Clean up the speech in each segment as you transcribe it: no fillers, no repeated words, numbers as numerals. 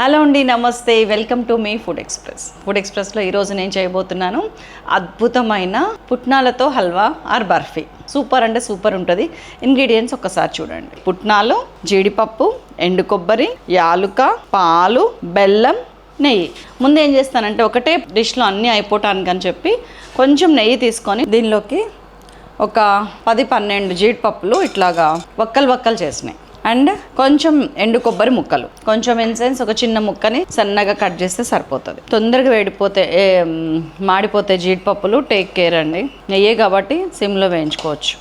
Hello అండి, నమస్తే. Welcome to me food ఎక్స్ప్రెస్లో ఈరోజు నేను చేయబోతున్నాను అద్భుతమైన పుట్నాలతో హల్వా ఆర్ బర్ఫీ. సూపర్ అంటే సూపర్ ఉంటుంది. ఇంగ్రీడియంట్స్ ఒక్కసారి చూడండి. పుట్నాలు, జీడిపప్పు, ఎండు కొబ్బరి, యాలుక, పాలు, బెల్లం, నెయ్యి. ముందు ఏం చేస్తానంటే ఒకటే డిష్లో అన్నీ అయిపోవటానికి అని చెప్పి కొంచెం నెయ్యి తీసుకొని దీనిలోకి ఒక 10-12 జీడిపప్పులు ఇట్లాగా వక్కలు చేసినాయి. అండ్ కొంచెం ఎండు కొబ్బరి ముక్కలు, కొంచెం ఇన్సెన్స్, ఒక చిన్న ముక్కని సన్నగా కట్ చేస్తే సరిపోతుంది. తొందరగా మాడిపోతే జీడిపప్పులు. టేక్ కేర్ అండి, నెయ్యే కాబట్టి సిమ్లో వేయించుకోవచ్చు.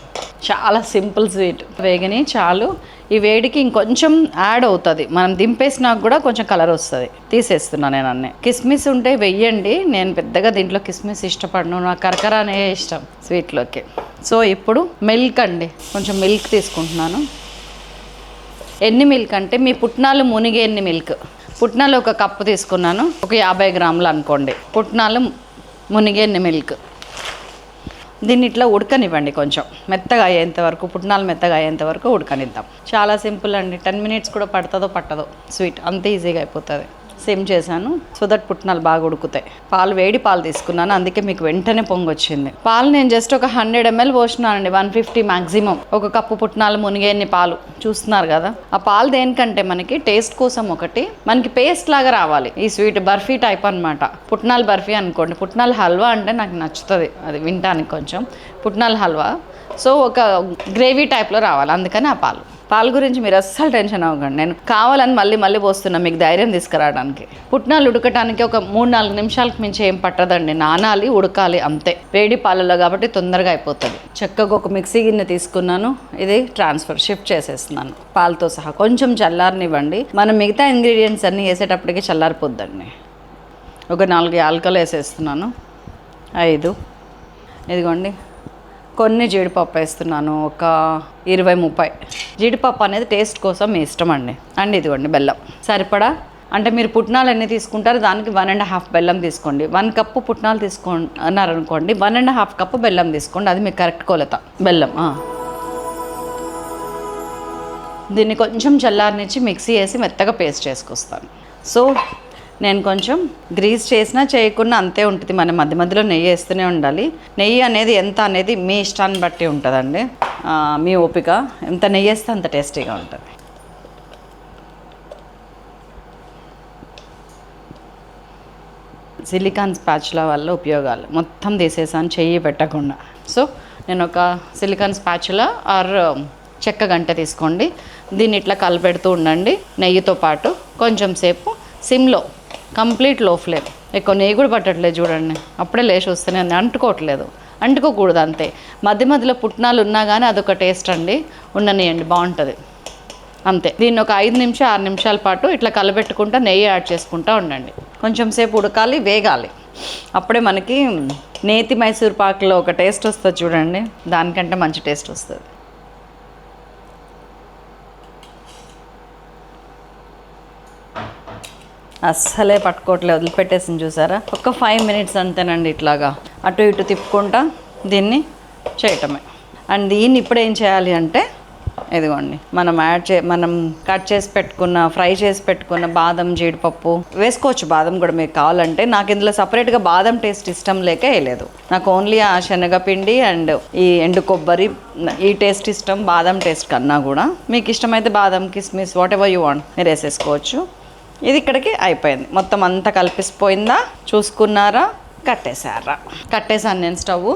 చాలా సింపుల్ స్వీట్. వేగని చాలు. ఈ వేడికి ఇంకొంచెం యాడ్ అవుతుంది. మనం దింపేసినాక కూడా కొంచెం కలర్ వస్తుంది. తీసేస్తున్నాను నేను అన్నీ. కిస్మిస్ ఉంటే వెయ్యండి. నేను పెద్దగా దీంట్లో కిస్మిస్ ఇష్టపడను, నాకు కరకరానే ఇష్టం స్వీట్లోకి. సో ఇప్పుడు మిల్క్ అండి, కొంచెం మిల్క్ తీసుకుంటున్నాను. ఎన్ని మిల్క్ అంటే మీ పుట్నాలు మునిగే ఎన్ని మిల్క్. పుట్నాలు ఒక కప్పు తీసుకున్నాను, ఒక 50 గ్రాములు అనుకోండి. పుట్నాలు మునిగే ఎన్ని మిల్క్. దీన్ని ఇట్లా ఉడకనివ్వండి, కొంచెం మెత్తగా అయ్యేంత వరకు, పుట్నాలు మెత్తగా అయ్యేంత వరకు ఉడకనిద్దాం. చాలా సింపుల్ అండి. 10 మినిట్స్ కూడా పట్టదో స్వీట్, అంతే ఈజీగా అయిపోతుంది. సిమ్ చేశాను సో దట్ పుట్నాలు బాగా ఉడుకుతాయి. వేడి పాలు తీసుకున్నాను, అందుకే మీకు వెంటనే పొంగొచ్చింది. పాలు నేను జస్ట్ ఒక 100 ml పోసినానండి, 150 మ్యాక్సిమం. ఒక కప్పు పుట్నాలు మునిగేన్ని పాలు చూస్తున్నారు కదా. ఆ పాలు దేనికంటే మనకి టేస్ట్ కోసం, ఒకటి మనకి పేస్ట్ లాగా రావాలి. ఈ స్వీట్ బర్ఫీ టైప్ అనమాట. పుట్నాలు బర్ఫీ అనుకోండి. పుట్నాలు హల్వా అంటే నాకు నచ్చుతుంది, అది వింటానికి కొంచెం. పుట్నాలు హల్వా సో ఒక గ్రేవీ టైప్లో రావాలి, అందుకని ఆ పాలు గురించి మీరు అస్సలు టెన్షన్ అవ్వకండి. నేను కావాలని మళ్ళీ పోస్తున్నా మీకు ధైర్యం తీసుకురావడానికి. పుట్నాలు ఉడకటానికి ఒక 3-4 నిమిషాలకు మించి ఏం పట్టదండి. నానాలి, ఉడకాలి అంతే. వేడి పాలలో కాబట్టి తొందరగా అయిపోతుంది. చక్కగా ఒక మిక్సీ గిన్నె తీసుకున్నాను. ఇది షిఫ్ట్ చేసేస్తున్నాను పాలతో సహా. కొంచెం చల్లారనివ్వండి. మనం మిగతా ఇంగ్రీడియంట్స్ అన్నీ వేసేటప్పటికి చల్లారిపోద్దండి. ఒక 4 యాలకలు వేసేస్తున్నాను, 5 ఇదిగోండి. కొన్ని జీడిపప్పు వేస్తున్నాను, ఒక 20-30. జీడిపప్పు అనేది టేస్ట్ కోసం మీ ఇష్టం అండి. అండ్ ఇదిగోండి బెల్లం సరిపడా. అంటే మీరు పుట్నాలు ఎన్ని తీసుకుంటారో దానికి 1.5 బెల్లం తీసుకోండి. 1 కప్పు పుట్నాలు తీసుకున్నారనుకోండి, 1.5 కప్పు బెల్లం తీసుకోండి. అది మీకు కరెక్ట్ కొలత. బెల్లం దీన్ని కొంచెం చల్లారనిచ్చి మిక్సీ వేసి మెత్తగా పేస్ట్ చేసుకొస్తాను. సో నేను కొంచెం గ్రీస్ చేసినా చేయకుండా అంతే ఉంటుంది. మన మధ్యలో నెయ్యి వేస్తూనే ఉండాలి. నెయ్యి అనేది ఎంత అనేది మీ ఇష్టాన్ని బట్టి ఉంటుందండి, మీ ఓపిక. ఎంత నెయ్యి వేస్తే అంత టేస్టీగా ఉంటుంది. సిలికాన్ స్పాచులా వల్ల ఉపయోగాలు మొత్తం తీసేసాను, చెయ్యి పెట్టకుండా. సో నేను ఒక సిలికాన్ స్పాచులా ఆర్ చెక్క గంట తీసుకోండి. దీన్ని ఇట్లా కలిపెడుతూ ఉండండి నెయ్యితో పాటు. కొంచెం సేపు సిమ్లో, కంప్లీట్ లో ఫ్లేమ్. ఎక్కువ నెయ్యి కూడా పట్టట్లేదు చూడండి, అప్పుడే లేచి వస్తేనే అంటుకోకూడదు అంతే. మధ్యలో పుట్నాలు ఉన్నా కానీ అదొక టేస్ట్ అండి. ఉండనియండి, బాగుంటుంది అంతే. దీన్ని ఒక 5-6 నిమిషాల పాటు ఇట్లా కలబెట్టుకుంటా నెయ్యి యాడ్ చేసుకుంటూ ఉండండి. కొంచెం సేపు ఉడకాలి, వేగాలి. అప్పుడే మనకి నేతి మైసూర్ పాకులో ఒక టేస్ట్ వస్తుంది చూడండి, దానికంటే మంచి టేస్ట్ వస్తుంది. అస్సలే పట్టుకోవట్లేదు, వదిలిపెట్టేసింది చూసారా. ఒక 5 మినిట్స్ అంతేనండి. ఇట్లాగా అటు ఇటు తిప్పుకుంటా దీన్ని చేయటమే. అండ్ దీన్ని ఇప్పుడు ఏం చేయాలి అంటే, ఇదిగోండి మనం కట్ చేసి పెట్టుకున్న, ఫ్రై చేసి పెట్టుకున్న బాదం, జీడిపప్పు వేసుకోవచ్చు. బాదం కూడా మీకు కావాలంటే. నాకు ఇందులో సపరేట్గా బాదం టేస్ట్ ఇష్టం లేక వేయలేదు. నాకు ఓన్లీ ఆ శనగపిండి అండ్ ఈ ఎండు కొబ్బరి ఈ టేస్ట్ ఇష్టం, బాదం టేస్ట్ కన్నా కూడా. మీకు ఇష్టమైతే బాదం, కిస్మిస్, వాట్ ఎవర్ యూ వాంట్ మీరు వేసేసుకోవచ్చు. ఇది ఇక్కడికి అయిపోయింది. మొత్తం అంతా కలిపిసిపోయిందా, చూసుకున్నారా, కట్టేసాను నేను స్టవ్.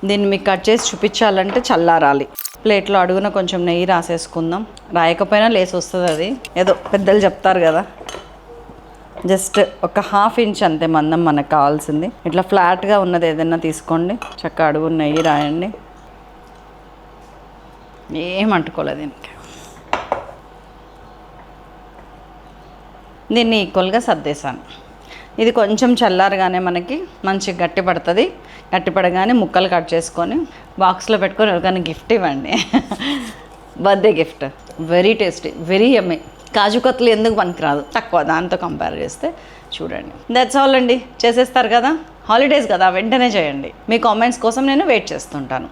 దీన్ని మీకు కట్ చేసి చూపించాలంటే చల్లారాలి. ప్లేట్లో అడుగున కొంచెం నెయ్యి రాసేసుకుందాం. రాయకపోయినా లేసి వస్తుంది, అది ఏదో పెద్దలు చెప్తారు కదా. జస్ట్ ఒక 1/2 ఇంచ్ అంతే మందం మనకు కావాల్సింది. ఇట్లా ఫ్లాట్గా ఉన్నది ఏదైనా తీసుకోండి. చక్కగా అడుగున నెయ్యి రాయండి. ఏమంటుకోలేదు దీనికి. దీన్ని ఈక్వల్గా సర్దేశాను. ఇది కొంచెం చల్లారగానే మనకి మంచిగా గట్టిపడుతుంది. గట్టిపడగానే ముక్కలు కట్ చేసుకొని బాక్స్లో పెట్టుకొని ఎవరికైనా గిఫ్ట్ ఇవ్వండి. Birthday gift. Very tasty, very yummy. కాజు కత్తులు ఎందుకు పనికిరాదు, తక్కువ దాంతో కంపేర్ చేస్తే. చూడండి, దట్స్ ఆల్ అండి. చేసేస్తారు కదా, హాలిడేస్ కదా, వెంటనే చేయండి. మీ కామెంట్స్ కోసం నేను వెయిట్ చేస్తుంటాను.